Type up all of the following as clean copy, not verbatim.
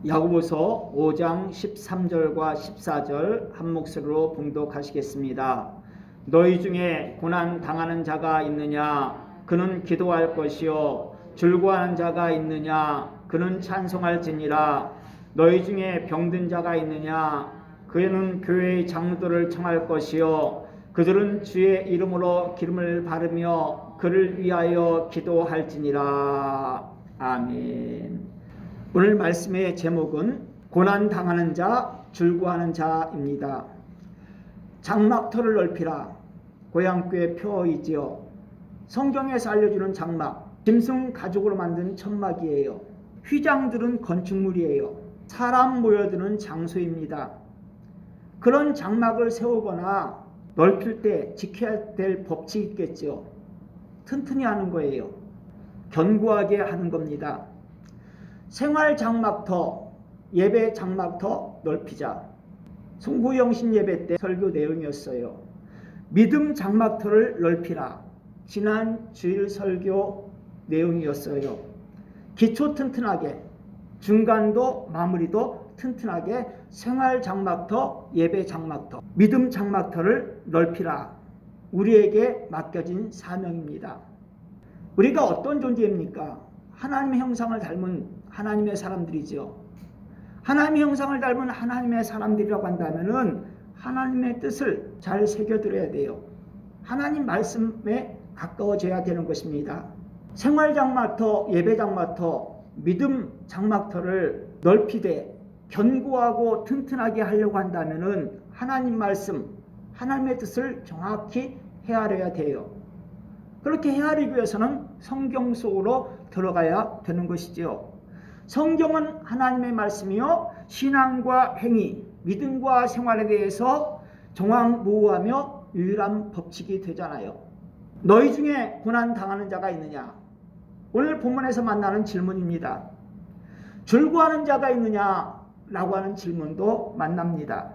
야고보서 5장 13절과 14절 한 목소리로 봉독하시겠습니다. 너희 중에 고난 당하는 자가 있느냐? 그는 기도할 것이요. 즐거워하는 자가 있느냐? 그는 찬송할지니라. 너희 중에 병든 자가 있느냐? 그는 교회의 장로들을 청할 것이요. 그들은 주의 이름으로 기름을 바르며 그를 위하여 기도할지니라. 아멘. 오늘 말씀의 제목은 고난 당하는 자, 즐거워하는 자입니다. 장막터를 넓히라. 고향교회 표어이지요. 성경에서 알려주는 장막, 짐승 가죽으로 만든 천막이에요. 휘장들은 건축물이에요. 사람 모여드는 장소입니다. 그런 장막을 세우거나 넓힐 때 지켜야 될 법칙이 있겠죠. 튼튼히 하는 거예요. 견고하게 하는 겁니다. 생활 장막터, 예배 장막터 넓히자. 송구영신 예배 때 설교 내용이었어요. 믿음 장막터를 넓히라. 지난 주일 설교 내용이었어요. 기초 튼튼하게, 중간도 마무리도 튼튼하게 생활 장막터, 예배 장막터, 믿음 장막터를 넓히라. 우리에게 맡겨진 사명입니다. 우리가 어떤 존재입니까? 하나님의 형상을 닮은 하나님의 사람들이죠. 하나님의 형상을 닮은 하나님의 사람들이라고 한다면은 하나님의 뜻을 잘 새겨들어야 돼요. 하나님 말씀에 가까워져야 되는 것입니다. 생활 장막터, 예배 장막터, 믿음 장막터를 넓히되 견고하고 튼튼하게 하려고 한다면은 하나님 말씀, 하나님의 뜻을 정확히 헤아려야 돼요. 그렇게 헤아리기 위해서는 성경 속으로 들어가야 되는 것이지요. 성경은 하나님의 말씀이요, 신앙과 행위, 믿음과 생활에 대해서 정황무후하며 유일한 법칙이 되잖아요. 너희 중에 고난 당하는 자가 있느냐? 오늘 본문에서 만나는 질문입니다. 즐거워하는 자가 있느냐? 라고 하는 질문도 만납니다.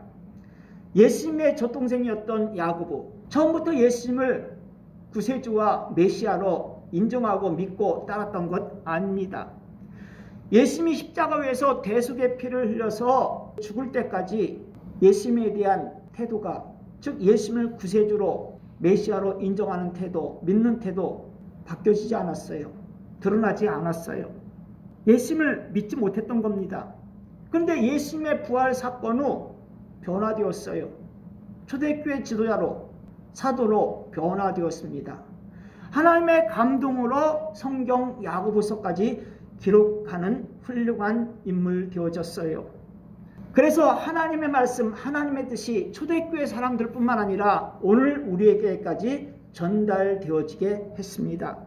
예수님의 젖동생이었던 야고보, 처음부터 예수님을 구세주와 메시아로 인정하고 믿고 따랐던 것 아닙니다. 예수님이 십자가 위에서 대속의 피를 흘려서 죽을 때까지 예수님에 대한 태도가, 즉 예수님을 구세주로 메시아로 인정하는 태도, 믿는 태도 바뀌어지지 않았어요. 드러나지 않았어요. 예수님을 믿지 못했던 겁니다. 그런데 예수님의 부활 사건 후 변화되었어요. 초대교회 지도자로, 사도로 변화되었습니다. 하나님의 감동으로 성경 야고보서까지 기록하는 훌륭한 인물 되어졌어요. 그래서 하나님의 말씀, 하나님의 뜻이 초대교회 사람들뿐만 아니라 오늘 우리에게까지 전달되어지게 했습니다.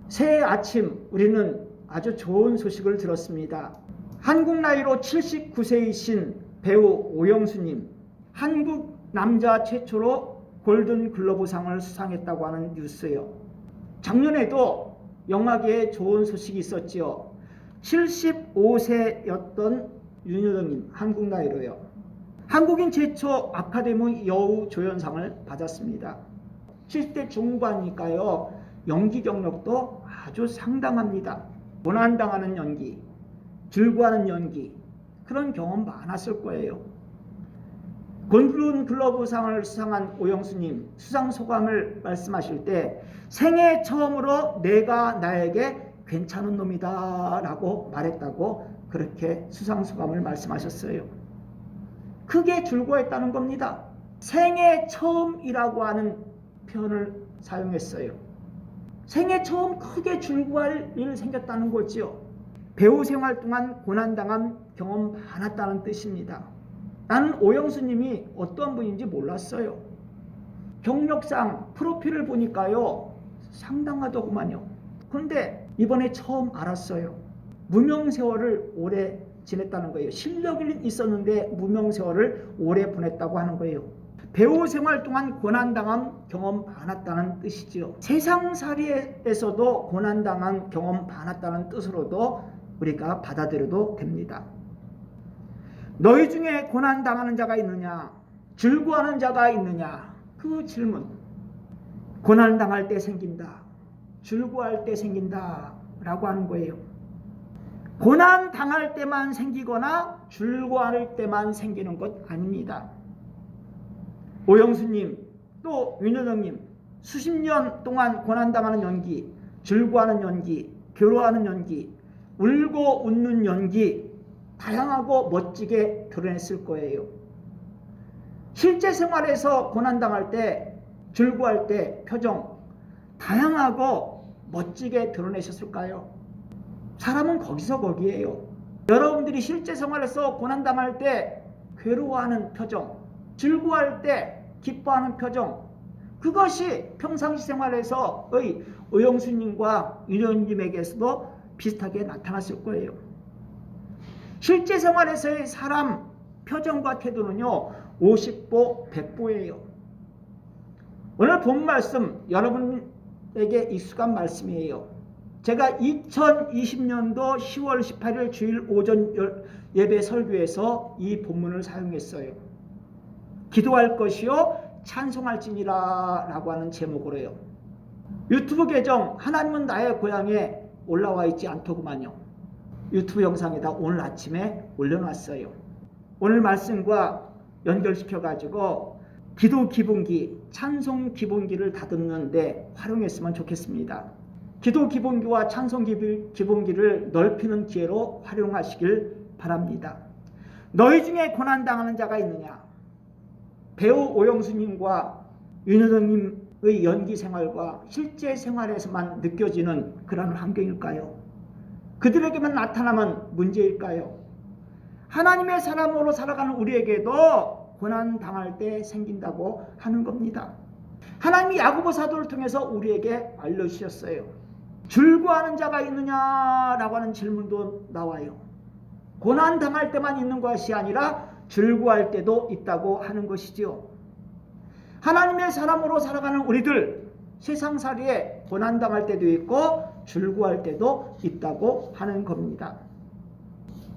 새해 아침 우리는 아주 좋은 소식을 들었습니다. 한국 나이로 79세이신 배우 오영수님, 한국 남자 최초로 골든글로브상을 수상했다고 하는 뉴스예요. 작년에도 영화계에 좋은 소식이 있었지요. 75세였던 윤여정님, 한국 나이로요. 한국인 최초 아카데미 여우 조연상을 받았습니다. 70대 중반이니까요. 연기 경력도 아주 상당합니다. 고난당하는 연기, 즐거워하는 연기, 그런 경험 많았을 거예요. 골든글로브상을 수상한 오영수님 수상 소감을 말씀하실 때 생애 처음으로 내가 나에게 괜찮은 놈이다 라고 말했다고 그렇게 수상 소감을 말씀하셨어요. 크게 즐거워했다는 겁니다. 생애 처음이라고 하는 표현을 사용했어요. 생애 처음 크게 즐거워할 일이 생겼다는 거지요. 배우 생활 동안 고난당한 경험 많았다는 뜻입니다. 나는 오영수님이 어떤 분인지 몰랐어요. 경력상 프로필을 보니까요 상당하더구만요. 그런데 이번에 처음 알았어요. 무명세월을 오래 지냈다는 거예요. 실력이 있었는데 무명세월을 오래 보냈다고 하는 거예요. 배우 생활 동안 고난당한 경험 많았다는 뜻이지요. 세상살이에서도 고난당한 경험 많았다는 뜻으로도 우리가 받아들여도 됩니다. 너희 중에 고난당하는 자가 있느냐? 즐거워하는 자가 있느냐? 그 질문. 고난당할 때 생긴다. 즐거워할 때 생긴다. 라고 하는 거예요. 고난 당할 때만 생기거나 즐거워할 때만 생기는 것 아닙니다. 오영수님 또 윤여정님 수십 년 동안 고난당하는 연기, 즐거워하는 연기, 괴로워하는 연기, 울고 웃는 연기 다양하고 멋지게 드러냈을 거예요. 실제 생활에서 고난당할 때, 즐거워할 때 표정 다양하고 멋지게 드러내셨을까요? 사람은 거기서 거기에요. 여러분들이 실제 생활에서 고난당할 때 괴로워하는 표정, 즐거워할 때 기뻐하는 표정, 그것이 평상시 생활에서의 오영수님과 윤여정님에게서도 비슷하게 나타났을 거예요. 실제 생활에서의 사람 표정과 태도는요 50보 100보예요. 오늘 본 말씀 여러분에게 익숙한 말씀이에요. 제가 2020년도 10월 18일 주일 오전 예배 설교에서 이 본문을 사용했어요. 기도할 것이요 찬송할지니라 라고 하는 제목으로요. 유튜브 계정 하나님은 나의 고향에 올라와 있지 않더구만요. 유튜브 영상에다 오늘 아침에 올려놨어요. 오늘 말씀과 연결시켜 가지고 기도 기본기, 찬송 기본기를 다듬는데 활용했으면 좋겠습니다. 기도 기본기와 찬송 기본기를 넓히는 기회로 활용하시길 바랍니다. 너희 중에 고난당하는 자가 있느냐? 배우 오영수님과 윤여정님의 연기 생활과 실제 생활에서만 느껴지는 그런 환경일까요? 그들에게만 나타나면 문제일까요? 하나님의 사람으로 살아가는 우리에게도 고난당할 때 생긴다고 하는 겁니다. 하나님이 야고보 사도를 통해서 우리에게 알려주셨어요. 즐거워하는 자가 있느냐라고 하는 질문도 나와요. 고난당할 때만 있는 것이 아니라 즐거워할 때도 있다고 하는 것이지요. 하나님의 사람으로 살아가는 우리들 세상살이에 고난당할 때도 있고 즐거워할 때도 있다고 하는 겁니다.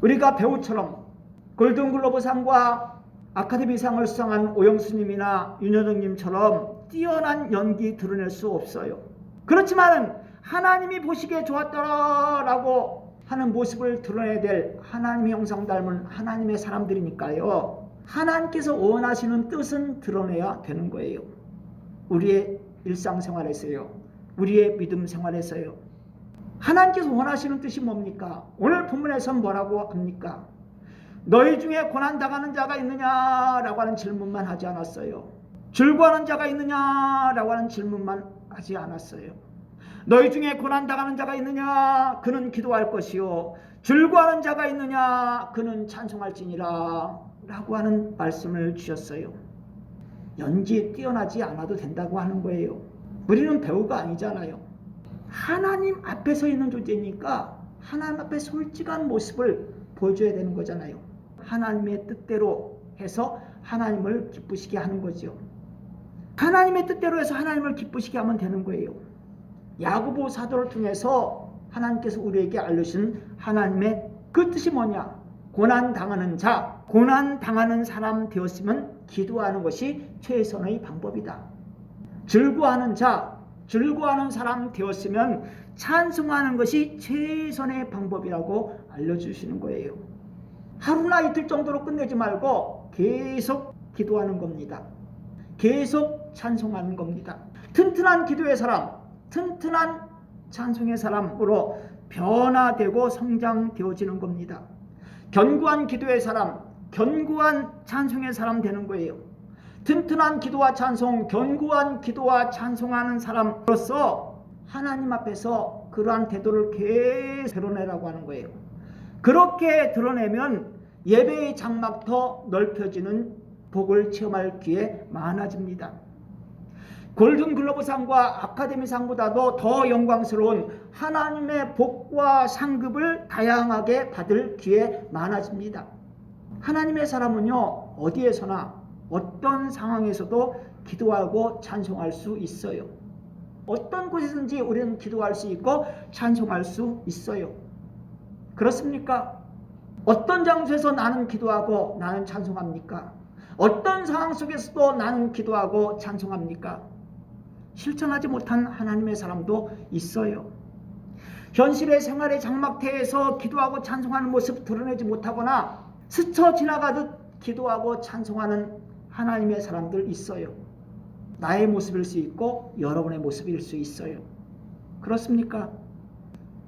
우리가 배우처럼 골든글로브상과 아카데미상을 수상한 오영수님이나 윤여정님처럼 뛰어난 연기 드러낼 수 없어요. 그렇지만 하나님이 보시기에 좋았더라라고 하는 모습을 드러내야 될 하나님의 형상 닮은 하나님의 사람들이니까요. 하나님께서 원하시는 뜻은 드러내야 되는 거예요. 우리의 일상생활에서요. 우리의 믿음 생활에서요. 하나님께서 원하시는 뜻이 뭡니까? 오늘 본문에서는 뭐라고 합니까? 너희 중에 고난당하는 자가 있느냐라고 하는 질문만 하지 않았어요. 즐거워하는 자가 있느냐라고 하는 질문만 하지 않았어요. 너희 중에 고난당하는 자가 있느냐? 그는 기도할 것이요. 즐거워하는 자가 있느냐? 그는 찬송할지니라 라고 하는 말씀을 주셨어요. 연기에 뛰어나지 않아도 된다고 하는 거예요. 우리는 배우가 아니잖아요. 하나님 앞에 서 있는 존재니까 하나님 앞에 솔직한 모습을 보여줘야 되는 거잖아요. 하나님의 뜻대로 해서 하나님을 기쁘시게 하는 거죠. 하나님의 뜻대로 해서 하나님을 기쁘시게 하면 되는 거예요. 야고보 사도를 통해서 하나님께서 우리에게 알려주신 하나님의 그 뜻이 뭐냐? 고난당하는 자, 고난당하는 사람 되었으면 기도하는 것이 최선의 방법이다. 즐거워하는 자, 즐거워하는 사람 되었으면 찬송하는 것이 최선의 방법이라고 알려주시는 거예요. 하루나 이틀 정도로 끝내지 말고 계속 기도하는 겁니다. 계속 찬송하는 겁니다. 튼튼한 기도의 사람, 튼튼한 찬송의 사람으로 변화되고 성장되어지는 겁니다. 견고한 기도의 사람, 견고한 찬송의 사람 되는 거예요. 튼튼한 기도와 찬송, 견고한 기도와 찬송하는 사람으로서 하나님 앞에서 그러한 태도를 계속 드러내라고 하는 거예요. 그렇게 드러내면 예배의 장막더 넓혀지는 복을 체험할 기회 많아집니다. 골든글로브상과 아카데미상보다도 더 영광스러운 하나님의 복과 상급을 다양하게 받을 기회 많아집니다. 하나님의 사람은요, 어디에서나 어떤 상황에서도 기도하고 찬송할 수 있어요. 어떤 곳에든지 우리는 기도할 수 있고 찬송할 수 있어요. 그렇습니까? 어떤 장소에서 나는 기도하고 나는 찬송합니까? 어떤 상황 속에서도 나는 기도하고 찬송합니까? 실천하지 못한 하나님의 사람도 있어요. 현실의 생활의 장막태에서 기도하고 찬송하는 모습 드러내지 못하거나 스쳐 지나가듯 기도하고 찬송하는 하나님의 사람들 있어요. 나의 모습일 수 있고 여러분의 모습일 수 있어요. 그렇습니까?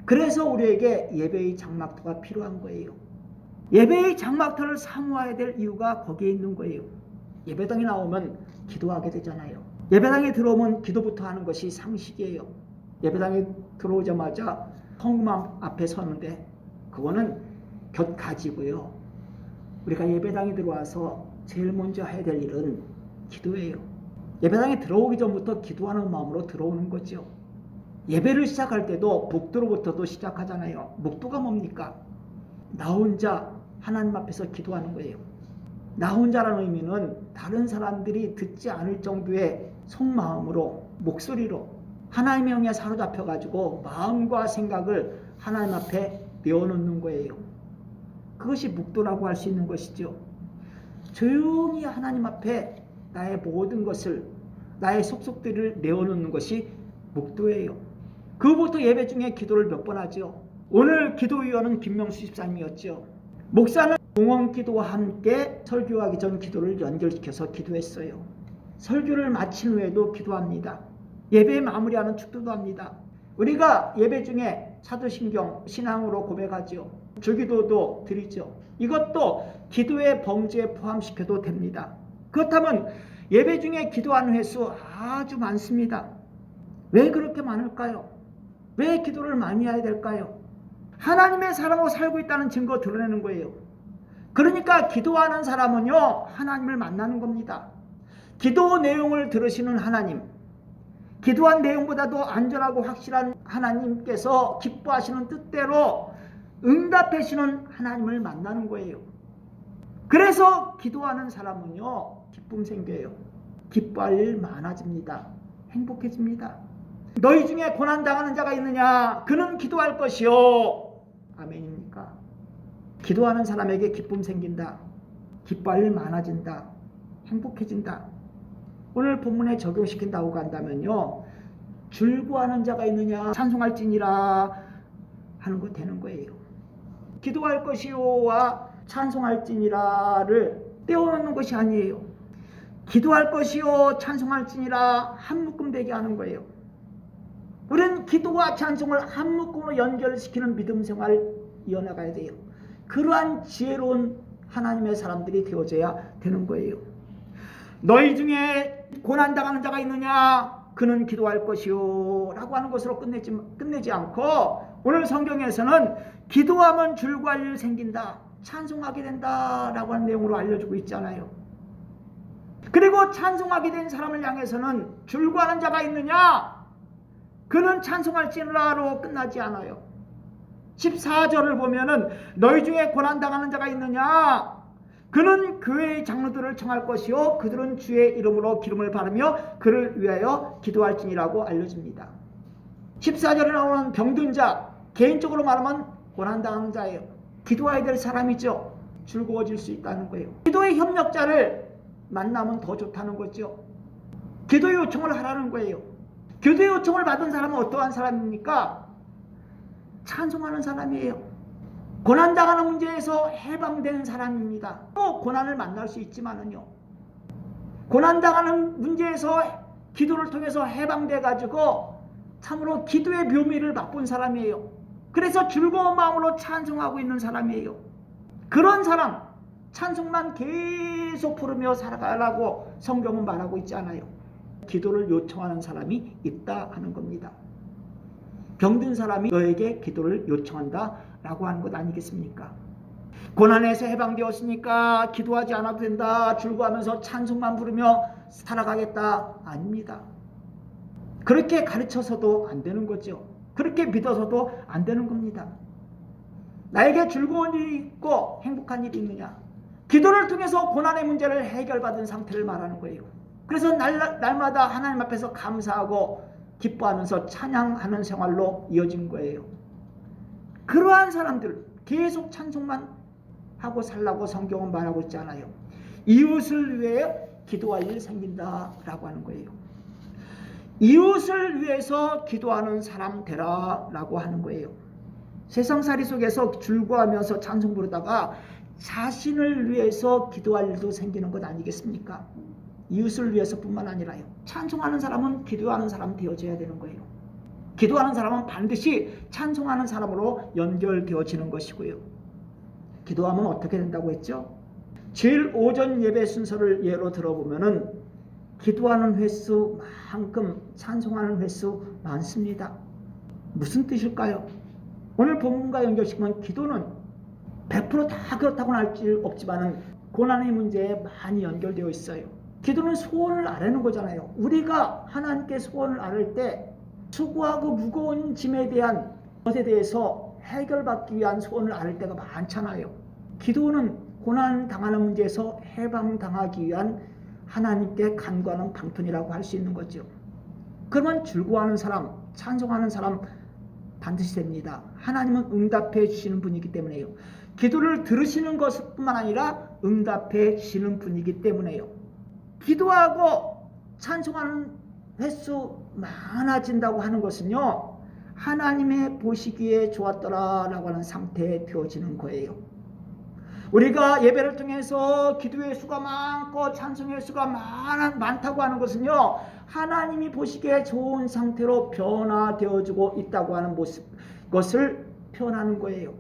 그래서 우리에게 예배의 장막터가 필요한 거예요. 예배의 장막터를 사모해야 될 이유가 거기에 있는 거예요. 예배당에 나오면 기도하게 되잖아요. 예배당에 들어오면 기도부터 하는 것이 상식이에요. 예배당에 들어오자마자 헌금 앞에 서는데 그거는 곁가지고요. 우리가 예배당에 들어와서 제일 먼저 해야 될 일은 기도예요. 예배당에 들어오기 전부터 기도하는 마음으로 들어오는 거죠. 예배를 시작할 때도 묵도로부터도 시작하잖아요. 묵도가 뭡니까? 나 혼자 하나님 앞에서 기도하는 거예요. 나 혼자라는 의미는 다른 사람들이 듣지 않을 정도의 속마음으로, 목소리로 하나님의 영에 사로잡혀가지고 마음과 생각을 하나님 앞에 내어놓는 거예요. 그것이 묵도라고 할 수 있는 것이죠. 조용히 하나님 앞에 나의 모든 것을, 나의 속속들을 내어놓는 것이 묵도예요. 그것부터 예배 중에 기도를 몇 번 하죠. 오늘 기도위원은 김명수 집사님이었죠. 목사는 공원 기도와 함께 설교하기 전 기도를 연결시켜서 기도했어요. 설교를 마친 후에도 기도합니다. 예배 마무리하는 축도도 합니다. 우리가 예배 중에 사도신경 신앙으로 고백하죠. 주기도도 드리죠. 이것도 기도의 범주에 포함시켜도 됩니다. 그렇다면 예배 중에 기도하는 횟수 아주 많습니다. 왜 그렇게 많을까요? 왜 기도를 많이 해야 될까요? 하나님의 사람으로 살고 있다는 증거 드러내는 거예요. 그러니까 기도하는 사람은요, 하나님을 만나는 겁니다. 기도 내용을 들으시는 하나님, 기도한 내용보다도 안전하고 확실한 하나님께서 기뻐하시는 뜻대로 응답하시는 하나님을 만나는 거예요. 그래서 기도하는 사람은요, 기쁨 생겨요. 기뻐할 일 많아집니다. 행복해집니다. 너희 중에 고난당하는 자가 있느냐? 그는 기도할 것이요. 아멘입니까? 기도하는 사람에게 기쁨 생긴다. 기뻐할 일 많아진다. 행복해진다. 오늘 본문에 적용시킨다고 한다면요, 즐거워하는 자가 있느냐? 찬송할지니라 하는 거 되는 거예요. 기도할 것이요와 찬송할지니라를 떼어놓는 것이 아니에요. 기도할 것이요 찬송할지니라 한 묶음 되게 하는 거예요. 우리는 기도와 찬송을 한 묶음으로 연결시키는 믿음 생활을 이어나가야 돼요. 그러한 지혜로운 하나님의 사람들이 되어져야 되는 거예요. 너희 중에 고난당하는 자가 있느냐? 그는 기도할 것이요 라고 하는 것으로 끝내지 않고 오늘 성경에서는 기도하면 즐거워할 일 생긴다, 찬송하게 된다 라고 하는 내용으로 알려주고 있잖아요. 그리고 찬송하게 된 사람을 향해서는 즐거워하는 자가 있느냐? 그는 찬송할지라로 끝나지 않아요. 14절을 보면은 너희 중에 고난당하는 자가 있느냐? 그는 교회의 장로들을 청할 것이요 그들은 주의 이름으로 기름을 바르며 그를 위하여 기도할지니라고 알려집니다. 14절에 나오는 병든 자, 개인적으로 말하면 고난당하는 자예요. 기도해야 될 사람이죠. 즐거워질 수 있다는 거예요. 기도의 협력자를 만나면 더 좋다는 거죠. 기도 요청을 하라는 거예요. 기도 요청을 받은 사람은 어떠한 사람입니까? 찬송하는 사람이에요. 고난당하는 문제에서 해방된 사람입니다. 또 고난을 만날 수 있지만은요, 고난당하는 문제에서 기도를 통해서 해방돼 가지고 참으로 기도의 묘미를 맛본 사람이에요. 그래서 즐거운 마음으로 찬송하고 있는 사람이에요. 그런 사람 찬송만 계속 부르며 살아가라고 성경은 말하고 있지 않아요. 기도를 요청하는 사람이 있다 하는 겁니다. 병든 사람이 너에게 기도를 요청한다 라고 하는 것 아니겠습니까? 고난에서 해방되었으니까 기도하지 않아도 된다, 즐거워하면서 찬송만 부르며 살아가겠다, 아닙니다. 그렇게 가르쳐서도 안 되는 거죠. 그렇게 믿어서도 안 되는 겁니다. 나에게 즐거운 일이 있고 행복한 일이 있느냐? 기도를 통해서 고난의 문제를 해결받은 상태를 말하는 거예요. 그래서 날마다 하나님 앞에서 감사하고 기뻐하면서 찬양하는 생활로 이어진 거예요. 그러한 사람들 계속 찬송만 하고 살라고 성경은 말하고 있잖아요. 이웃을 위해 기도할 일 생긴다라고 하는 거예요. 이웃을 위해서 기도하는 사람 되라라고 하는 거예요. 세상살이 속에서 줄구하면서 찬송 부르다가 자신을 위해서 기도할 일도 생기는 것 아니겠습니까? 이웃을 위해서뿐만 아니라요. 찬송하는 사람은 기도하는 사람 되어져야 되는 거예요. 기도하는 사람은 반드시 찬송하는 사람으로 연결되어지는 것이고요. 기도하면 어떻게 된다고 했죠? 주일 오전 예배 순서를 예로 들어보면은 기도하는 횟수만큼 찬송하는 횟수 많습니다. 무슨 뜻일까요? 오늘 본문과 연결시키면 기도는 100%다 그렇다고는 할 수 없지만은 고난의 문제에 많이 연결되어 있어요. 기도는 소원을 아뢰는 거잖아요. 우리가 하나님께 소원을 아뢰을 때 수고하고 무거운 짐에 대한 것에 대해서 해결받기 위한 소원을 아뢰을 때가 많잖아요. 기도는 고난 당하는 문제에서 해방당하기 위한 하나님께 간구하는 방편이라고 할 수 있는 거죠. 그러면 즐거워하는 사람, 찬송하는 사람 반드시 됩니다. 하나님은 응답해 주시는 분이기 때문에요. 기도를 들으시는 것뿐만 아니라 응답해 주시는 분이기 때문에요. 기도하고 찬송하는 횟수 많아진다고 하는 것은요, 하나님의 보시기에 좋았더라라고 하는 상태에 되어지는 거예요. 우리가 예배를 통해서 기도의 수가 많고 찬송의 수가 많다고 하는 것은요, 하나님이 보시기에 좋은 상태로 변화되어지고 있다고 하는 것을 표현하는 거예요.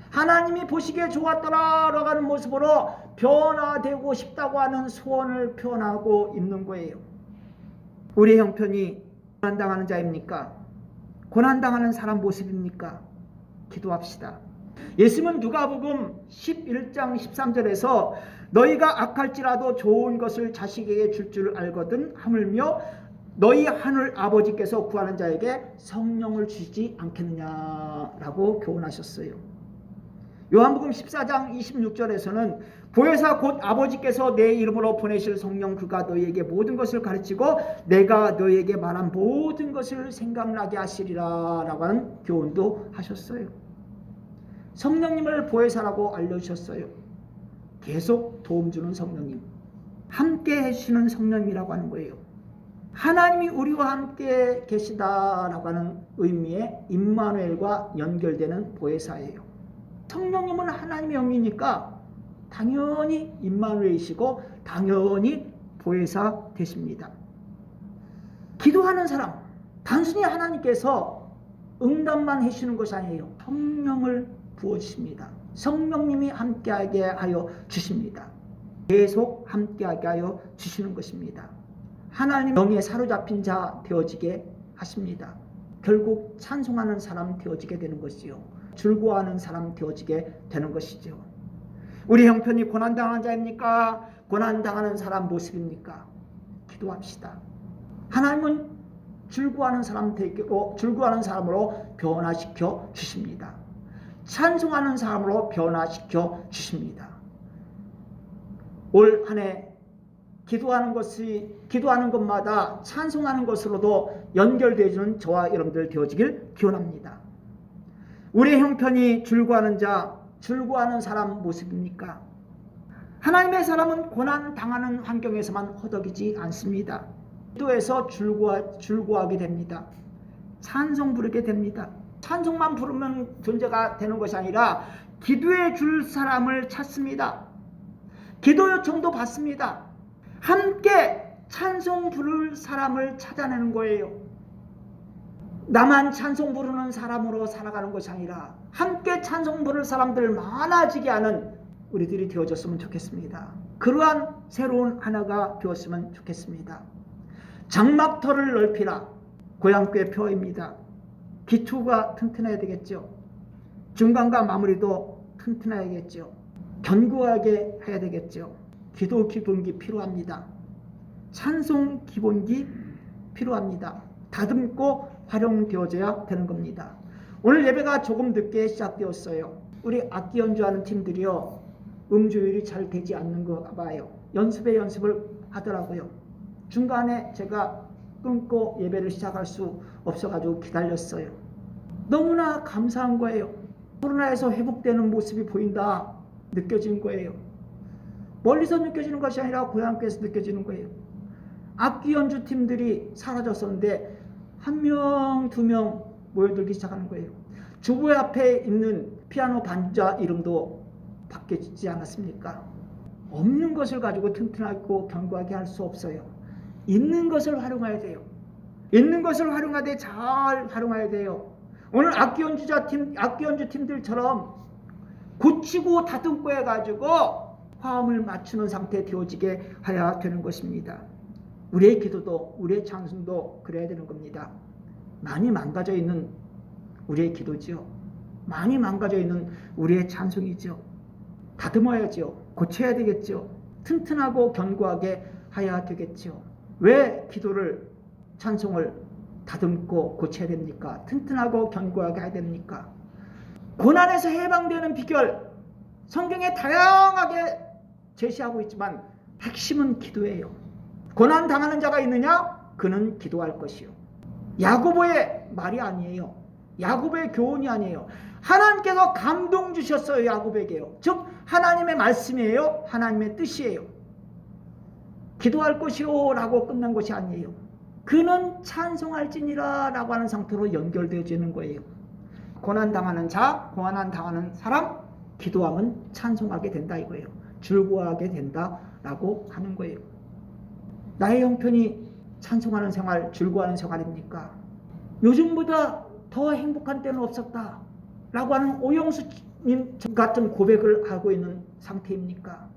하나님이 보시기에 좋았더라라고 하는 모습으로 변화되고 싶다고 하는 소원을 표현하고 있는 거예요. 우리의 형편이 고난당하는 자입니까? 고난당하는 사람 모습입니까? 기도합시다. 예수님은 누가복음 11장 13절에서 너희가 악할지라도 좋은 것을 자식에게 줄 줄 알거든 하물며 너희 하늘 아버지께서 구하는 자에게 성령을 주시지 않겠느냐라고 교훈하셨어요. 요한복음 14장 26절에서는 보혜사 곧 아버지께서 내 이름으로 보내실 성령 그가 너희에게 모든 것을 가르치고 내가 너희에게 말한 모든 것을 생각나게 하시리라 라고 하는 교훈도 하셨어요. 성령님을 보혜사라고 알려주셨어요. 계속 도움 주는 성령님, 함께 해주시는 성령님이라고 하는 거예요. 하나님이 우리와 함께 계시다라고 하는 의미의 임마누엘과 연결되는 보혜사예요. 성령님은 하나님의 영이니까 당연히 임마누엘이시고 당연히 보혜사 되십니다. 기도하는 사람, 단순히 하나님께서 응답만 해주시는 것이 아니에요. 성령을 부어주십니다. 성령님이 함께하게 하여 주십니다. 계속 함께하게 하여 주시는 것입니다. 하나님 영에 사로잡힌 자 되어지게 하십니다. 결국 찬송하는 사람 되어지게 되는 것이요, 즐거워하는 사람 되어지게 되는 것이죠. 우리 형편이 고난당한 자입니까? 고난당하는 사람 모습입니까? 기도합시다. 하나님은 즐거워하는 사람 되고 즐거워하는 사람으로 변화시켜 주십니다. 찬송하는 사람으로 변화시켜 주십니다. 올 한 해 기도하는 것마다 찬송하는 것으로도 연결되어지는 저와 여러분들 되어지길 기원합니다. 우리의 형편이 즐거워하는 자, 즐거워하는 사람 모습입니까? 하나님의 사람은 고난 당하는 환경에서만 허덕이지 않습니다. 기도에서 즐거워하게 됩니다. 찬송 부르게 됩니다. 찬송만 부르면 존재가 되는 것이 아니라 기도해 줄 사람을 찾습니다. 기도 요청도 받습니다. 함께 찬송 부를 사람을 찾아내는 거예요. 나만 찬송 부르는 사람으로 살아가는 것이 아니라 함께 찬송 부를 사람들 많아지게 하는 우리들이 되어졌으면 좋겠습니다. 그러한 새로운 하나가 되었으면 좋겠습니다. 장막터를 넓히라, 고향교회 표어입니다. 기초가 튼튼해야 되겠죠. 중간과 마무리도 튼튼해야겠죠. 견고하게 해야 되겠죠. 기도 기본기 필요합니다. 찬송 기본기 필요합니다. 다듬고 활용되어져야 되는 겁니다. 오늘 예배가 조금 늦게 시작되었어요. 우리 악기 연주하는 팀들이요, 음조율이 잘 되지 않는 거 봐요. 연습을 하더라고요. 중간에 제가 끊고 예배를 시작할 수 없어가지고 기다렸어요. 너무나 감사한 거예요. 코로나에서 회복되는 모습이 보인다 느껴진 거예요. 멀리서 느껴지는 것이 아니라 고향교회에서 느껴지는 거예요. 악기 연주 팀들이 사라졌었는데 한 명, 두 명 모여들기 시작하는 거예요. 주보회 앞에 있는 피아노 반주자 이름도 바뀌지 않았습니까? 없는 것을 가지고 튼튼하고 견고하게 할 수 없어요. 있는 것을 활용해야 돼요. 있는 것을 활용하되 잘 활용해야 돼요. 오늘 악기 연주 팀들처럼 고치고 다듬고 해가지고 화음을 맞추는 상태에 되어지게 해야 되는 것입니다. 우리의 기도도 우리의 찬송도 그래야 되는 겁니다. 많이 망가져 있는 우리의 기도지요. 많이 망가져 있는 우리의 찬송이죠. 다듬어야죠. 고쳐야 되겠죠. 튼튼하고 견고하게 해야 되겠죠. 왜 기도를 찬송을 다듬고 고쳐야 됩니까? 튼튼하고 견고하게 해야 됩니까? 고난에서 해방되는 비결 성경에 다양하게 제시하고 있지만 핵심은 기도예요. 고난 당하는 자가 있느냐? 그는 기도할 것이요. 야고보의 말이 아니에요. 야고보의 교훈이 아니에요. 하나님께서 감동 주셨어요. 야고보에게요. 즉 하나님의 말씀이에요. 하나님의 뜻이에요. 기도할 것이요 라고 끝난 것이 아니에요. 그는 찬송할지니라 라고 하는 상태로 연결되어지는 거예요. 고난당하는 자, 고난당하는 사람, 기도하면 찬송하게 된다 이거예요. 즐거워하게 된다라고 하는 거예요. 나의 형편이 찬송하는 생활, 즐거워하는 생활입니까? 요즘보다 더 행복한 때는 없었다 라고 하는 오영수님 같은 고백을 하고 있는 상태입니까?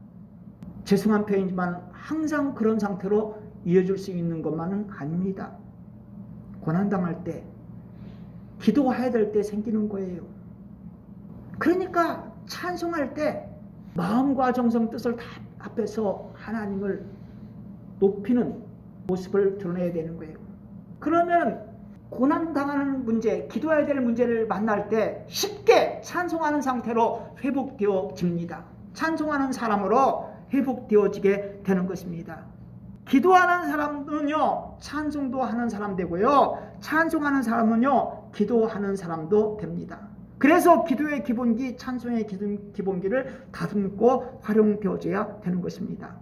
죄송한 표현이지만 항상 그런 상태로 이어질 수 있는 것만은 아닙니다. 고난당할 때, 기도해야 될 때 생기는 거예요. 그러니까 찬송할 때 마음과 정성 뜻을 다 앞에서 하나님을 높이는 모습을 드러내야 되는 거예요. 그러면 고난당하는 문제, 기도해야 될 문제를 만날 때 쉽게 찬송하는 상태로 회복되어집니다. 찬송하는 사람으로 회복되어지게 되는 것입니다. 기도하는 사람은요, 찬송도 하는 사람 되고요. 찬송하는 사람은요, 기도하는 사람도 됩니다. 그래서 기도의 기본기, 찬송의 기본기를 다듬고 활용되어져야 되는 것입니다.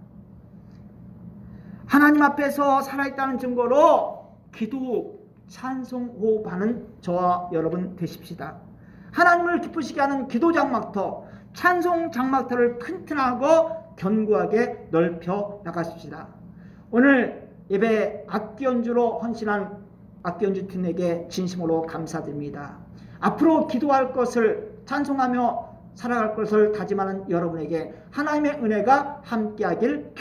하나님 앞에서 살아있다는 증거로 기도, 찬송, 호흡하는 저와 여러분 되십시다. 하나님을 기쁘시게 하는 기도 장막터, 찬송 장막터를 튼튼하고 견고하게 넓혀 나가십시다. 오늘 예배 악기 연주로 헌신한 악기 연주팀에게 진심으로 감사드립니다. 앞으로 기도할 것을 찬송하며 살아갈 것을 다짐하는 여러분에게 하나님의 은혜가 함께하길